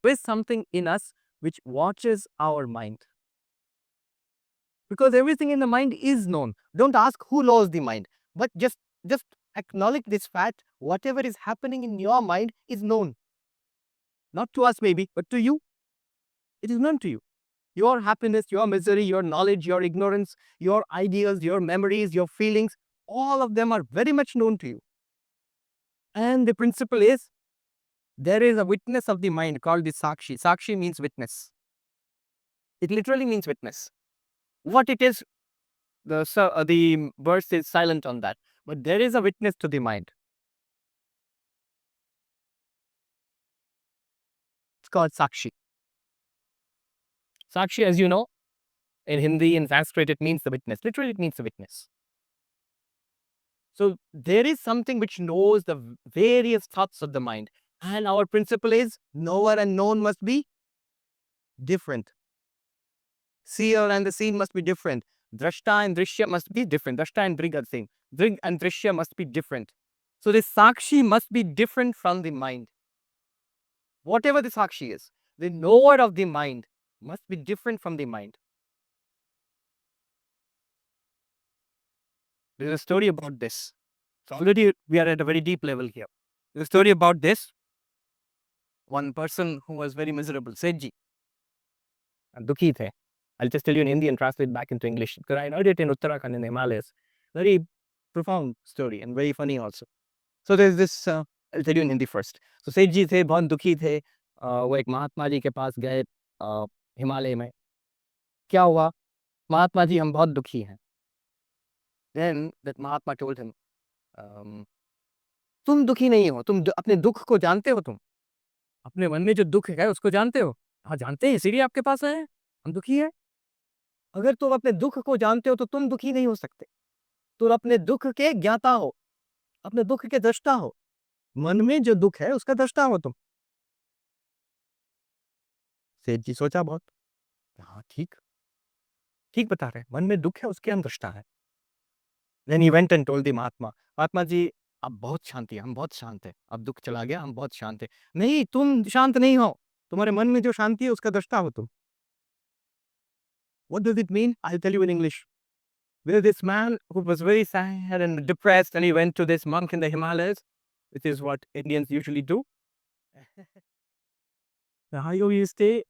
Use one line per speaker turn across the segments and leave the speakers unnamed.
There is something in us which watches our mind. Because everything in the mind is known. Don't ask who knows the mind, but just acknowledge this fact. Whatever is happening in your mind is known. Not to us maybe, but to you. It is known to you. Your happiness, your misery, your knowledge, your ignorance, your ideas, your memories, your feelings, all of them are very much known to you. And the principle is, there is a witness of the mind called the Sakshi. Sakshi means witness. It literally means witness. What it is, the verse is silent on that. But there is a witness to the mind. It's called Sakshi. Sakshi, as you know, in Hindi, in Sanskrit, it means the witness. Literally, it means the witness. So there is something which knows the various thoughts of the mind. And our principle is, knower and known must be different. Seer and the seen must be different. Drashta and Drishya must be different. Drashta and Drig are the same. Drig and Drishya must be different. So this Sakshi must be different from the mind. Whatever the Sakshi is, the knower of the mind must be different from the mind. There's a story about this. So already we are at a very deep level here. There's a story about this. One person who was very miserable, Sejji, and dukhi the. I'll just tell you in Hindi and translate back into English, because I heard it in Uttarakhand in the Himalayas. Very profound story and very funny also. So there's this, I'll tell you in Hindi first. So सेठ जी थे, बहुत दुखी थे. वो एक महात्मा जी के पास गए हिमालय में. क्या हुआ? महात्मा जी, हम बहुत दुखी हैं. Then that Mahatma told him, तुम दुखी नहीं हो, तुम अपने दुख को जानते हो. तुम अपने मन में जो दुख है उसको जानते हो. हाँ, जानते हैं, इसीलिए आपके पास आए हैं. हम दुखी हैं. अगर तुम अपने दुख को जानते हो तो तुम दुखी नहीं हो सकते. तुम अपने दुख के ज्ञाता हो, अपने दुख के दृष्टा हो. मन में जो दुख है उसका दृष्टा हो तुम. सेठ जी सोचा बहुत. हाँ, ठीक ठीक बता रहे हैं, मन में दुख है उसके हम दृष्टा है. Then he went and told the महात्मा, महात्मा जी आप बहुत शांति है, हम बहुत शांत है. अब दुख चला गया, हम बहुत शांत है. नहीं, तुम शांत नहीं हो. तुम्हारे मन में जो शांति है उसका दृष्टा हो तुम. What does it mean? I'll tell you in English. There's this man who was very sad and depressed, and he went to this monk in the Himalayas, which is what Indians usually do. The higher you stay,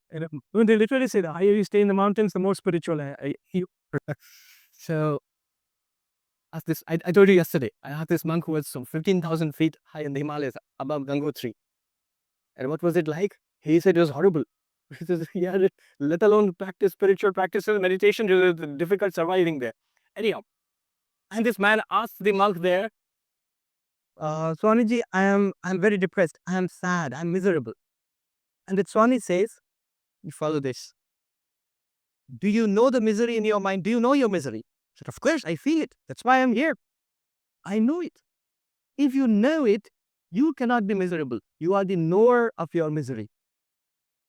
when they literally say the higher you stay in the mountains, the more spiritual you. So, as this, I told you yesterday, I had this monk who was some 15,000 feet high in the Himalayas above Gangotri. And what was it like? He said it was horrible. He says, yeah, let alone practice spiritual practices, meditation, it was difficult surviving there. Anyhow, and this man asked the monk there, Swamiji, I'm very depressed. I am sad. I'm miserable. And the Swami says, you follow this. Do you know the misery in your mind? Do you know your misery? He said, of course, I feel it. That's why I'm here. I know it. If you know it, you cannot be miserable. You are the knower of your misery.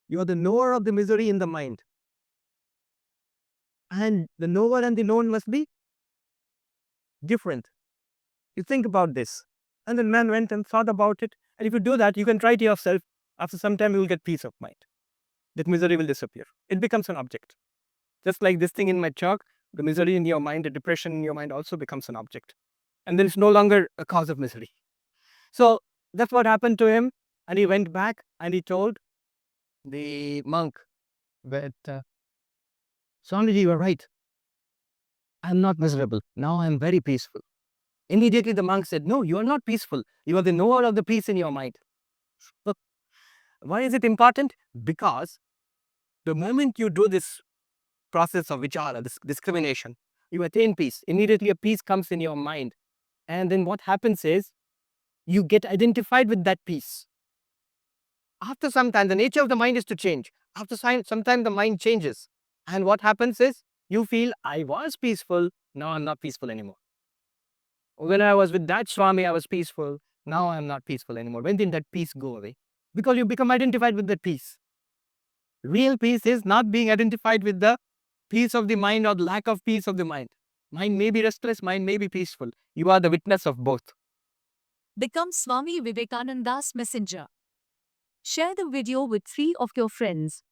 You are the knower of the misery in the mind. And the knower and the known must be different. You think about this. And the man went and thought about it. And if you do that, you can try it yourself. After some time, you will get peace of mind. That misery will disappear. It becomes an object. Just like this thing in my chalk, the misery in your mind, the depression in your mind also becomes an object. And then it's no longer a cause of misery. So that's what happened to him. And he went back and he told the monk that, Swamiji, you are right. I'm not miserable. Now I'm very peaceful. Immediately the monk said, no, you are not peaceful. You are the knower of the peace in your mind. So, why is it important? Because the moment you do this process of vichara, this discrimination, you attain peace. Immediately a peace comes in your mind. And then what happens is, you get identified with that peace. After some time, the nature of the mind is to change. After some time, the mind changes. And what happens is, you feel, I was peaceful, now I'm not peaceful anymore. When I was with that Swami, I was peaceful, now I'm not peaceful anymore. When did that peace go away? Because you become identified with that peace. Real peace is not being identified with the peace of the mind or the lack of peace of the mind. Mind may be restless, mind may be peaceful. You are the witness of both.
Become Swami Vivekananda's messenger. Share the video with 3 of your friends.